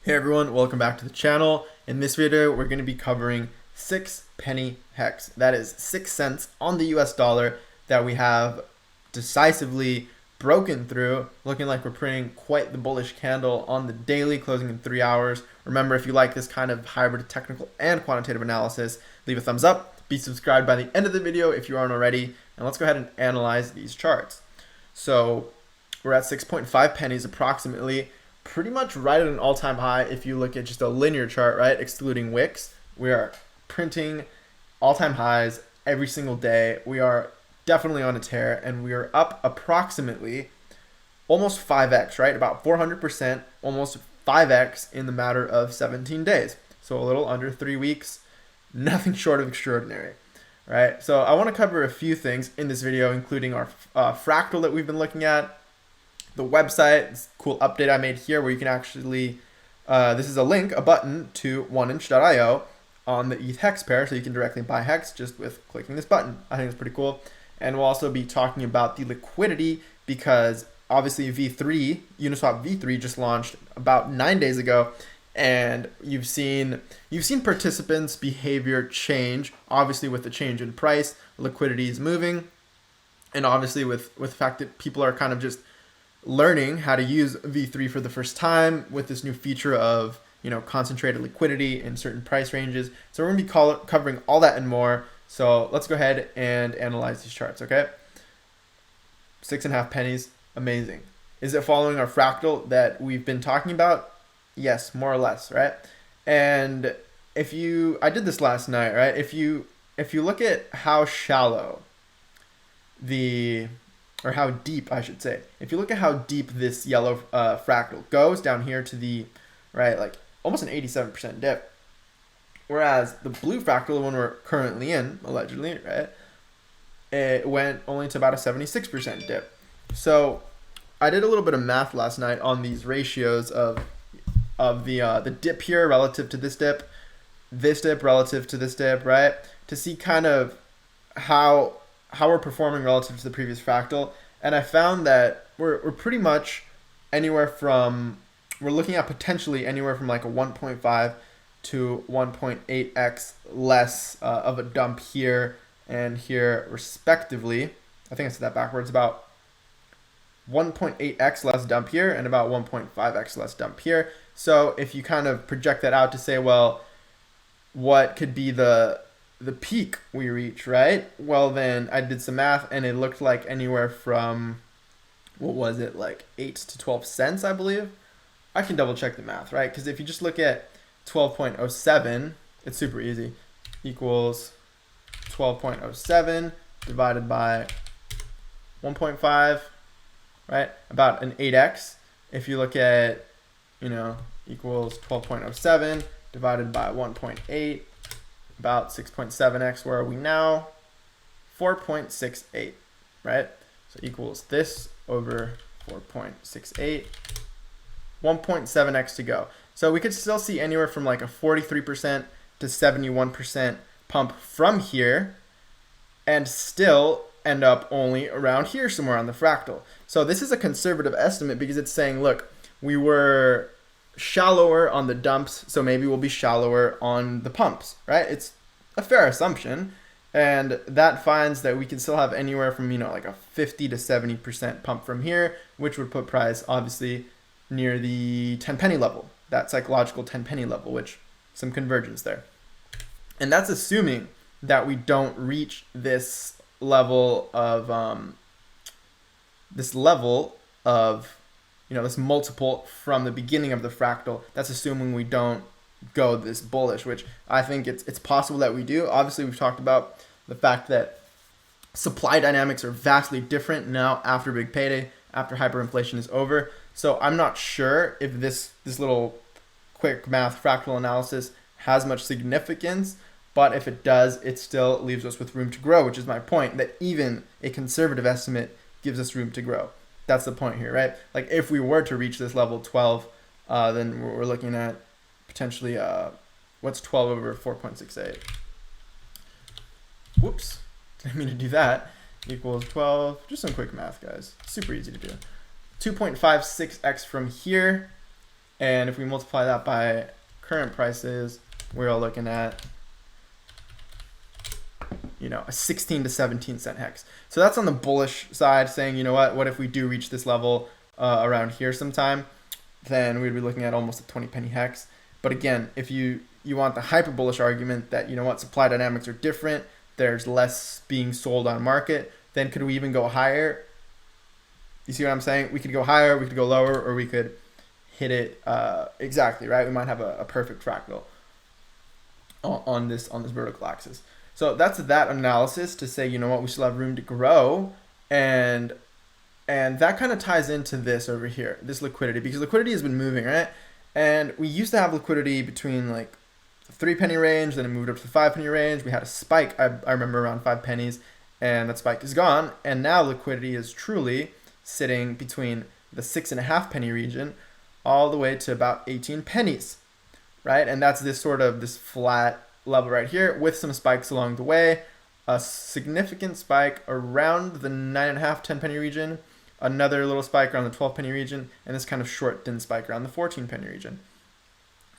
Hey everyone, welcome back to the channel. In this video, we're going to be covering 6 penny hex. That is 6 cents on the US dollar that we have decisively broken through, looking like we're printing quite the bullish candle on the daily, closing in 3 hours. Remember, if you like this kind of hybrid technical and quantitative analysis, leave a thumbs up, be subscribed by the end of the video if you aren't already, and let's go ahead and analyze these charts. So we're at 6.5 pennies approximately, pretty much right at an all-time high. If you look at just a linear chart, right, excluding wicks, we are printing all-time highs every single day. We are definitely on a tear, and we are up approximately almost 5x, right, about 400%, almost 5x in the matter of 17 days. So a little under 3 weeks, nothing short of extraordinary, right? So I want to cover a few things in this video, including our fractal that we've been looking at, the website, this cool update I made here where you can actually, this is a link, a button to oneinch.io on the ETH HEX pair, so you can directly buy HEX just with clicking this button. I think it's pretty cool. And we'll also be talking about the liquidity because obviously V3, Uniswap V3 just launched about 9 days ago, and you've seen participants' behavior change. Obviously with the change in price, liquidity is moving, and obviously with the fact that people are kind of just learning how to use V3 for the first time with this new feature of, concentrated liquidity in certain price ranges. So we're going to be covering all that and more. So let's go ahead and analyze these charts, okay? 6.5 pennies, amazing. Is it following our fractal that we've been talking about? Yes, more or less, right? And I did this last night, right? If you look at how shallow or how deep, I should say. If you look at how deep this yellow fractal goes down here to the, right, like almost an 87% dip. Whereas the blue fractal, the one we're currently in, allegedly, right, it went only to about a 76% dip. So I did a little bit of math last night on these ratios of the dip here relative to this dip relative to this dip, right, to see kind of how we're performing relative to the previous fractal. And I found that we're pretty much we're looking at potentially anywhere from like a 1.5 to 1.8x less of a dump here and here respectively. I think I said that backwards, about 1.8x less dump here and about 1.5x less dump here. So if you kind of project that out to say, well, what could be the peak we reach, right? Well, then I did some math and it looked like anywhere from, what was it, like 8 to 12 cents, I believe. I can double check the math, right? Because if you just look at 12.07, it's super easy, equals 12.07 divided by 1.5, right? About an 8x. If you look at, equals 12.07 divided by 1.8, about 6.7x. Where are we now? 4.68, right? So equals this over 4.68, 1.7x to go. So we could still see anywhere from like a 43% to 71% pump from here and still end up only around here somewhere on the fractal. So this is a conservative estimate because it's saying, look, we were shallower on the dumps, so maybe we'll be shallower on the pumps, right? It's a fair assumption, and that finds that we can still have anywhere from, like a 50 to 70% pump from here, which would put price obviously near the 10 penny level, that psychological 10 penny level, which some convergence there. And that's assuming that we don't reach this level of this multiple from the beginning of the fractal. That's assuming we don't go this bullish, which I think it's possible that we do. Obviously, we've talked about the fact that supply dynamics are vastly different now after big payday, after hyperinflation is over. So I'm not sure if this little quick math fractal analysis has much significance, but if it does, it still leaves us with room to grow, which is my point, that even a conservative estimate gives us room to grow. That's the point here, right? Like if we were to reach this level 12, then we're looking at potentially, what's 12 over 4.68? Whoops, didn't mean to do that. Equals 12, just some quick math, guys. Super easy to do. 2.56x from here And if we multiply that by current prices, we're all looking at, you know, a 16 to 17 cent hex. So that's on the bullish side, saying, you know what if we do reach this level around here sometime, then we'd be looking at almost a 20 penny hex. But again, if you want the hyper bullish argument that, you know what, supply dynamics are different, there's less being sold on market, then could we even go higher? You see what I'm saying? We could go higher, we could go lower, or we could hit it exactly, right? We might have a perfect fractal on this vertical axis. So that's that analysis to say, you know what, we still have room to grow. And that kind of ties into this over here, this liquidity, because liquidity has been moving, right? And we used to have liquidity between like the 3 penny range, then it moved up to the 5 penny range. We had a spike, I remember, around 5 pennies, and that spike is gone. And now liquidity is truly sitting between the 6.5 penny region all the way to about 18 pennies, right? And that's this flat level right here with some spikes along the way. A significant spike around the 9.5, 10 penny region, another little spike around the 12 penny region, and this kind of short thin spike around the 14 penny region.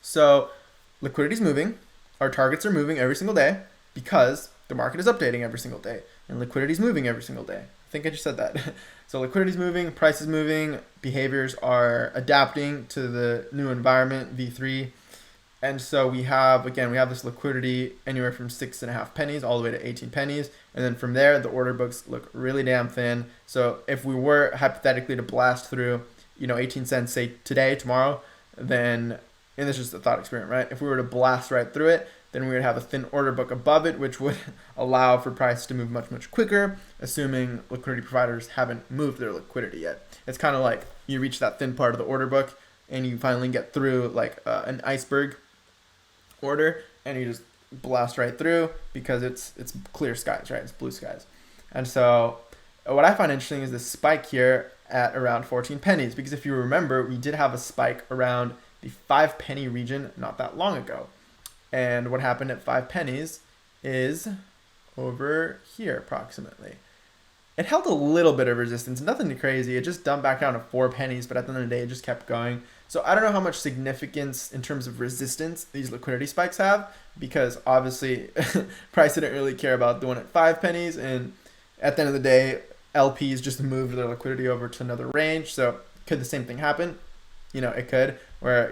So liquidity is moving, our targets are moving every single day because the market is updating every single day, and liquidity is moving every single day. I think I just said that. So liquidity is moving, price is moving, behaviors are adapting to the new environment, V3. And so we have this liquidity anywhere from 6.5 pennies all the way to 18 pennies. And then from there, the order books look really damn thin. So if we were hypothetically to blast through, 18 cents, say today, tomorrow, then, and this is just a thought experiment, right? If we were to blast right through it, then we would have a thin order book above it, which would allow for price to move much, much quicker, assuming liquidity providers haven't moved their liquidity yet. It's kind of like you reach that thin part of the order book and you finally get through like an iceberg order, and you just blast right through because it's clear skies, right? It's blue skies. And so what I find interesting is this spike here at around 14 pennies, because if you remember, we did have a spike around the 5 penny region not that long ago. And what happened at 5 pennies is over here approximately. It held a little bit of resistance, nothing too crazy. It just dumped back down to 4 pennies, but at the end of the day, it just kept going. So I don't know how much significance in terms of resistance these liquidity spikes have, because obviously price didn't really care about the one at 5 pennies. And at the end of the day, LPs just moved their liquidity over to another range. So could the same thing happen? It could, where,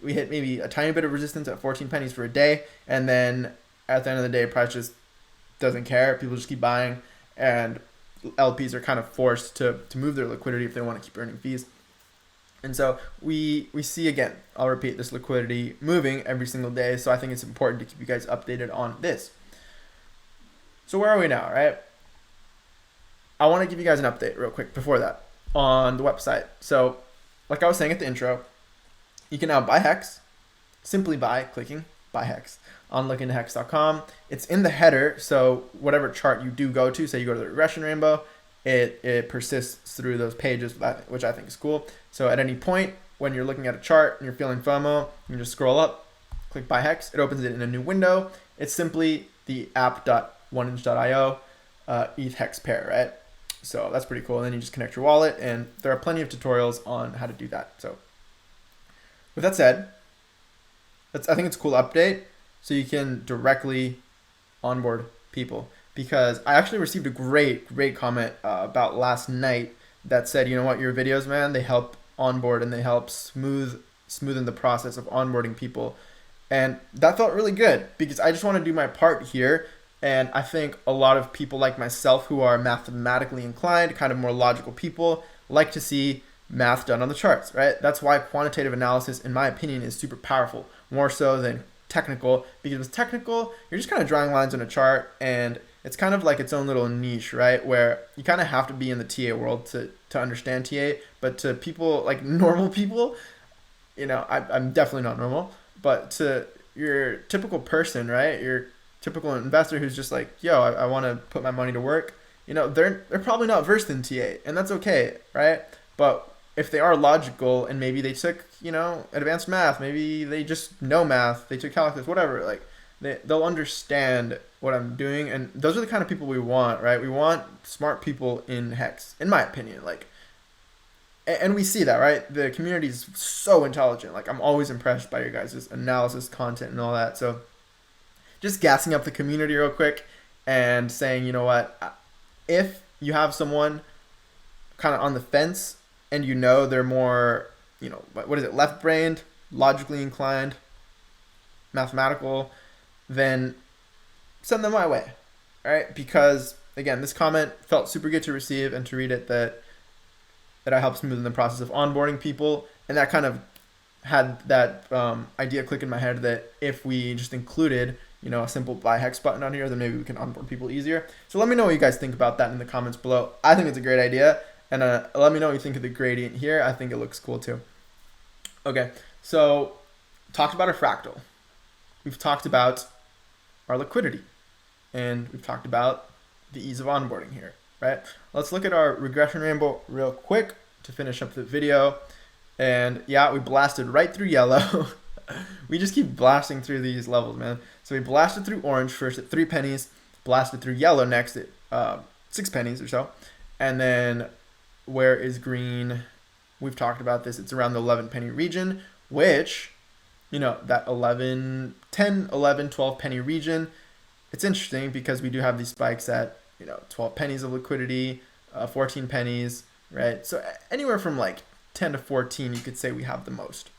we hit maybe a tiny bit of resistance at 14 pennies for a day. And then at the end of the day, price just doesn't care. People just keep buying, and LPs are kind of forced to move their liquidity if they want to keep earning fees. And so we see, again, I'll repeat, this liquidity moving every single day. So I think it's important to keep you guys updated on this. So where are we now, right? I want to give you guys an update real quick before that on the website. So like I was saying at the intro, you can now buy HEX simply by clicking buy HEX on LookIntoHex.com. It's in the header, so whatever chart you do go to, say you go to the regression rainbow, it persists through those pages, which I think is cool. So at any point when you're looking at a chart and you're feeling FOMO, you can just scroll up, click buy HEX. It opens it in a new window. It's simply the app.oneinch.io ETH HEX pair, right? So that's pretty cool. And then you just connect your wallet, and there are plenty of tutorials on how to do that. So with that said, I think it's a cool update, so you can directly onboard people. Because I actually received a great comment about last night that said, you know what, your videos, man, they help onboard and they help smoothen the process of onboarding people. And that felt really good, because I just want to do my part here. And I think a lot of people like myself who are mathematically inclined, kind of more logical people, like to see math done on the charts, right? That's why quantitative analysis, in my opinion, is super powerful, more so than technical. Because with technical, you're just kind of drawing lines on a chart, and it's kind of like its own little niche, right? Where you kind of have to be in the TA world to understand TA. But to people, like normal people, I'm definitely not normal, but to your typical person, right? Your typical investor who's just like, yo, I want to put my money to work. They're probably not versed in TA, and that's okay, right? But if they are logical, and maybe they took, advanced math, maybe they just know math, they took calculus, whatever, like they'll understand what I'm doing. And those are the kind of people we want, right? We want smart people in HEX, in my opinion. Like, And we see that, right? The community is so intelligent. Like, I'm always impressed by your guys' analysis, content, and all that. So just gassing up the community real quick and saying, you know what, if you have someone kind of on the fence and you know they're more, you know, what is it, left-brained, logically inclined, mathematical, then send them my way, all right? Because again, this comment felt super good to receive and to read it, that I helped smooth in the process of onboarding people, and that kind of had that idea click in my head that if we just included, you know, a simple buy HEX button on here, then maybe we can onboard people easier. So let me know what you guys think about that in the comments below. I think it's a great idea, and let me know what you think of the gradient here. I think it looks cool too. Okay, so talked about our fractal. We've talked about our liquidity, and we've talked about the ease of onboarding here, right? Let's look at our regression rainbow real quick to finish up the video. And yeah, we blasted right through yellow. We just keep blasting through these levels, man. So we blasted through orange first at 3 pennies, blasted through yellow next at 6 pennies or so. And then where is green? We've talked about this. It's around the 11 penny region, which, you know, that 10, 11, 12 penny region, it's interesting because we do have these spikes at, you know, 12 pennies of liquidity, 14 pennies, right? So anywhere from like 10 to 14, you could say we have the most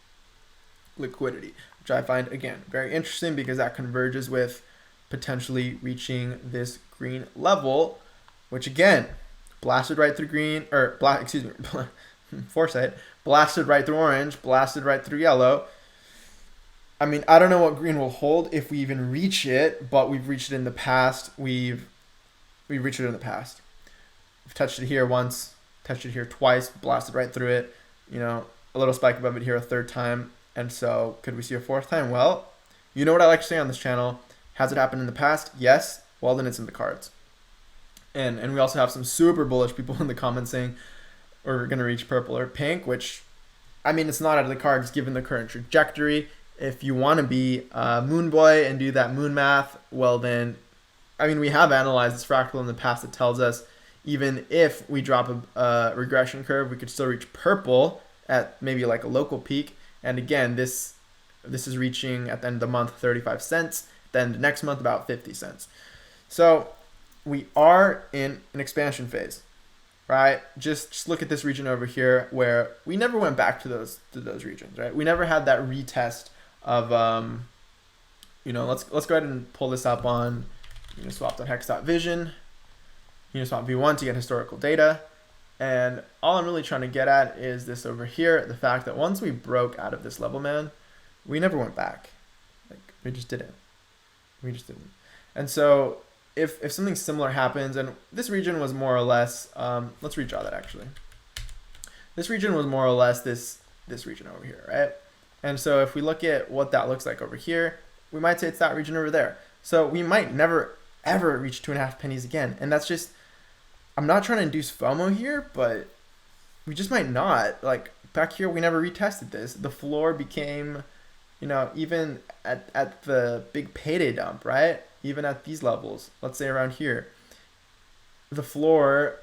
liquidity, which I find, again, very interesting because that converges with potentially reaching this green level, which again, blasted right through green, or excuse me, foresight, blasted right through orange, blasted right through yellow. I mean, I don't know what green will hold if we even reach it, but we've reached it in the past. We've reached it in the past. We've touched it here once, touched it here twice, blasted right through it. You know, a little spike above it here a third time. And so could we see a fourth time? Well, you know what I like to say on this channel. Has it happened in the past? Yes. Well, then it's in the cards. And we also have some super bullish people in the comments saying we're going to reach purple or pink, which, I mean, it's not out of the cards given the current trajectory. If you want to be a moon boy and do that moon math, well then, I mean, we have analyzed this fractal in the past that tells us even if we drop a regression curve, we could still reach purple at maybe like a local peak. And again, this is reaching at the end of the month 35 cents, then the next month about 50 cents. So we are in an expansion phase, right? Just look at this region over here where we never went back to those regions, right? We never had that retest of you know, let's go ahead and pull this up on uniswap.hex.vision, Uniswap v1 to get historical data. And all I'm really trying to get at is this over here, the fact that once we broke out of this level, man, we never went back. Like, we just didn't. And so if something similar happens, and this region was more or less, let's redraw that actually. This region was more or less this region over here, right? And so if we look at what that looks like over here, we might say it's that region over there. So we might never, ever reach 2.5 pennies again. And that's just, I'm not trying to induce FOMO here, but we just might not. Like, back here, we never retested this. The floor became, you know, even at the big payday dump, right? Even at these levels, let's say around here, the floor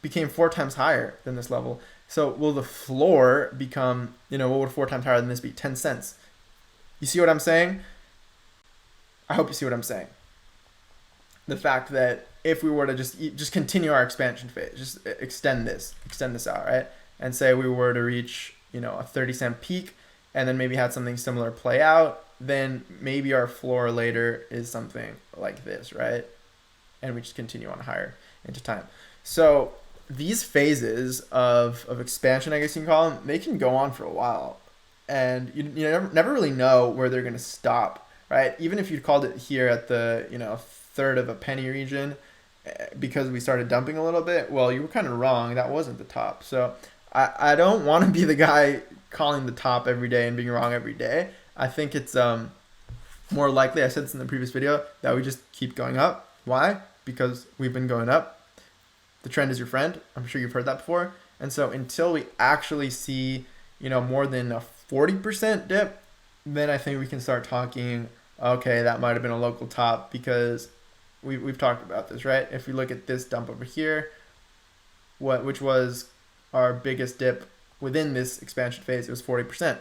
became 4 times higher than this level. So will the floor become, you know, what would 4 times higher than this be? 10 cents. You see what I'm saying? I hope you see what I'm saying. The fact that if we were to just continue our expansion phase, just extend this out, right? And say we were to reach, you know, a 30-cent peak and then maybe had something similar play out, then maybe our floor later is something like this, right? And we just continue on higher into time. So these phases of expansion, I guess you can call them, they can go on for a while. And you never really know where they're going to stop, right? Even if you called it here at the, you know, third of a penny region, because we started dumping a little bit, well, you were kind of wrong. That wasn't the top. So I don't want to be the guy calling the top every day and being wrong every day. I think it's more likely, I said this in the previous video, that we just keep going up. Why? Because we've been going up. The trend is your friend. I'm sure you've heard that before. And so until we actually see, you know, more than a 40% dip, then I think we can start talking, okay, that might have been a local top, because we've talked about this, right? If we look at this dump over here, which was our biggest dip within this expansion phase, it was 40%.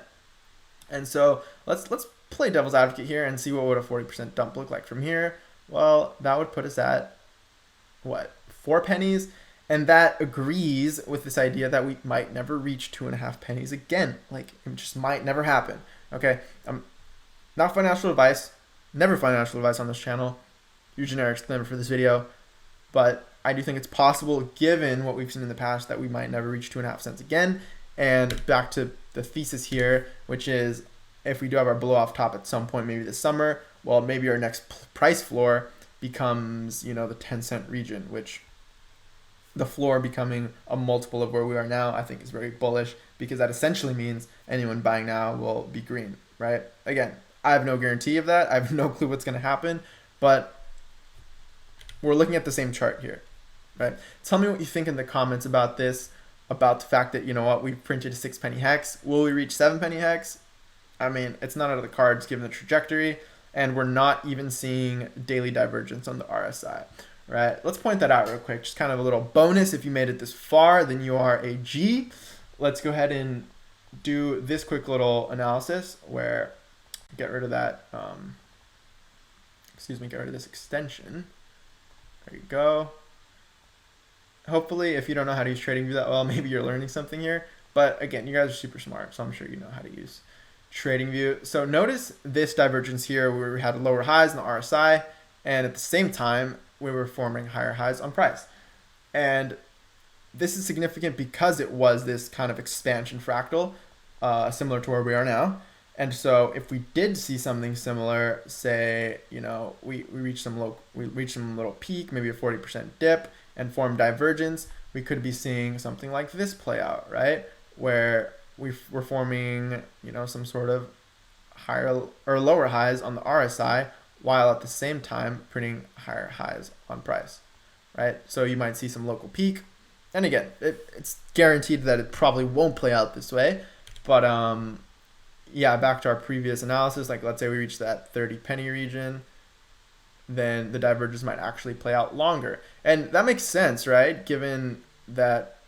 And so let's play devil's advocate here and see what would a 40% dump look like from here. Well, that would put us at what, 4 pennies, and that agrees with this idea that we might never reach 2.5 pennies again. Like, it just might never happen. Okay, not financial advice, never financial advice on this channel. Your generic disclaimer for this video, but I do think it's possible, given what we've seen in the past, that we might never reach 2.5 cents again. And back to the thesis here, which is if we do have our blow off top at some point, maybe this summer, well, maybe our next price floor becomes, you know, the 10-cent region, which the floor becoming a multiple of where we are now, I think is very bullish, because that essentially means anyone buying now will be green, right? Again, I have no guarantee of that. I have no clue what's going to happen, but we're looking at the same chart here, right? Tell me what you think in the comments about this, about the fact that, you know what, we've printed a 6 penny hex. Will we reach 7 penny hex? I mean, it's not out of the cards given the trajectory, and we're not even seeing daily divergence on the RSI, right? Let's point that out real quick. Just kind of a little bonus. If you made it this far, then you are a G. Let's go ahead and do this quick little analysis where get rid of that, get rid of this extension. There you go. Hopefully, if you don't know how to use TradingView that well, maybe you're learning something here. But again, you guys are super smart, so I'm sure you know how to use TradingView. So notice this divergence here where we had lower highs in the RSI, and at the same time, we were forming higher highs on price. And this is significant because it was this kind of expansion fractal, similar to where we are now. And so if we did see something similar, say, you know, we reach some little peak, maybe a 40% dip, and form divergence, we could be seeing something like this play out, right? Where we're forming, you know, some sort of higher or lower highs on the RSI, while at the same time printing higher highs on price, right? So you might see some local peak. And again, it's guaranteed that it probably won't play out this way, but yeah, back to our previous analysis, like let's say we reach that 30 penny region, then the divergence might actually play out longer. And that makes sense, right? Given that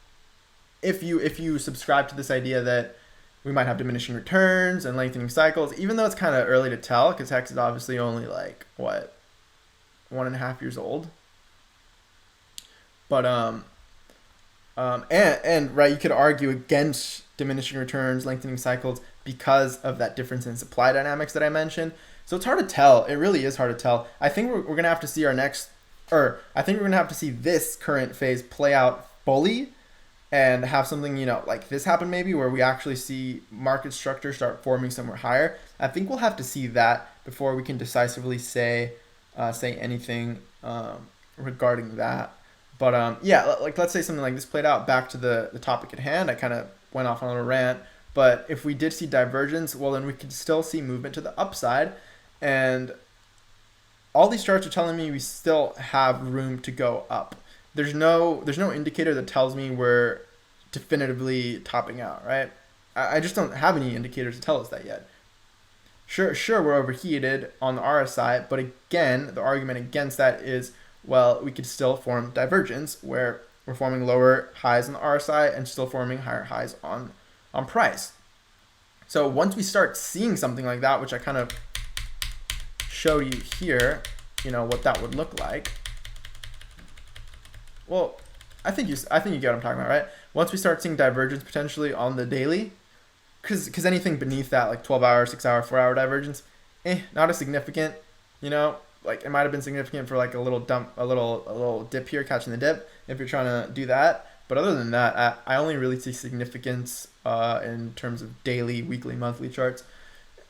if you subscribe to this idea that we might have diminishing returns and lengthening cycles, even though it's kind of early to tell, because HEX is obviously only like, what, 1.5 years old. But and right, you could argue against diminishing returns, lengthening cycles, because of that difference in supply dynamics that I mentioned. So it's hard to tell. It really is hard to tell. I think we're going to have to see I think we're going to have to see this current phase play out fully and have something, you know, like this happen maybe, where we actually see market structure start forming somewhere higher. I think we'll have to see that before we can decisively say anything regarding that. But yeah, like let's say something like this played out. Back to the topic at hand, I kind of went off on a little rant. But if we did see divergence, well, then we could still see movement to the upside. And all these charts are telling me we still have room to go up. There's no indicator that tells me we're definitively topping out, right? I just don't have any indicators to tell us that yet. Sure, we're overheated on the RSI, but again, the argument against that is, well, we could still form divergence where we're forming lower highs on the RSI and still forming higher highs on price. So once we start seeing something like that, which I kind of show you here, you know, what that would look like. Well, I think you get what I'm talking about, right? Once we start seeing divergence potentially on the daily, because anything beneath that, like 12-hour, 6-hour, 4-hour divergence, not as significant, you know. Like it might have been significant for like a little dip here, catching the dip, if you're trying to do that. But other than that, I only really see significance in terms of daily, weekly, monthly charts.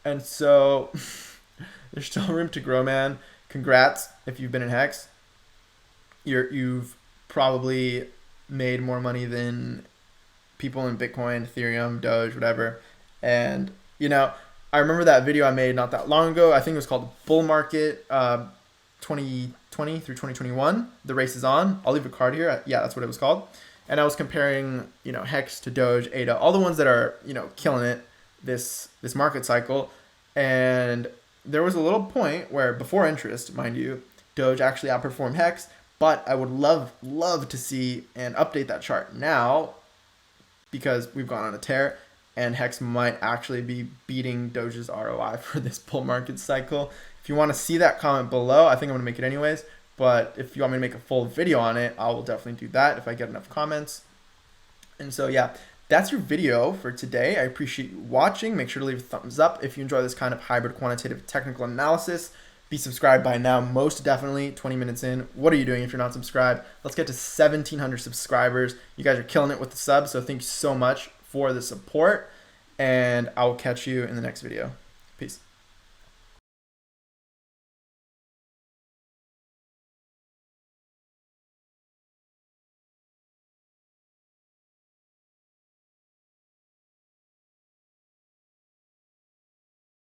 And so there's still room to grow, man. Congrats if you've been in HEX. You've probably made more money than people in Bitcoin, Ethereum, Doge, whatever. And, you know, I remember that video I made not that long ago. I think it was called Bull Market 2020 through 2021. The race is on. I'll leave a card here. Yeah, that's what it was called. And I was comparing, you know, HEX to Doge, ADA, all the ones that are, you know, killing it this market cycle. And there was a little point where, before interest, mind you, Doge actually outperformed HEX. But I would love to see and update that chart now because we've gone on a tear, and HEX might actually be beating Doge's ROI for this bull market cycle. If you want to see that, comment below. I think I'm going to make it anyways, but if you want me to make a full video on it, I will definitely do that if I get enough comments. And so yeah, that's your video for today. I appreciate you watching. Make sure to leave a thumbs up if you enjoy this kind of hybrid quantitative technical analysis. Be subscribed by now, most definitely. 20 minutes in. What are you doing if you're not subscribed? Let's get to 1,700 subscribers. You guys are killing it with the subs, so thank you so much for the support, and I will catch you in the next video. Peace.